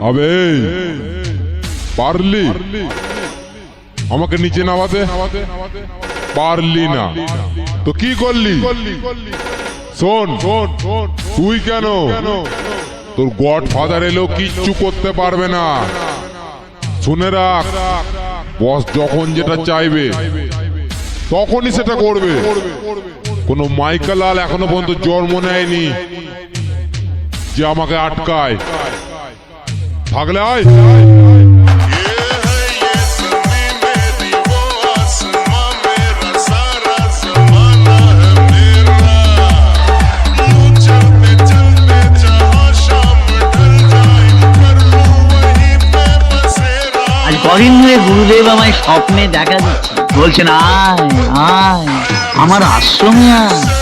আবে পারলি আমাকে নিচে নামাতে? পারলি না তো কি করলি? শোন, তুই কেন, তোর গড ফাদার এলেও কিচ্ছু করতে পারবে না। শুনে রাখ, বস যখন যেটা চাইবে তখনই সেটা করবে। কোনো মাইকেলাল এখনো পর্যন্ত জন্ম নেয়নি যে আমাকে আটকায়। থাকলে আয়। কদিন ধরে গুরুদেব আমায় স্বপ্নে দেখা দিচ্ছে, বলছেন আয় আয় আমার আশ্রমে আয়।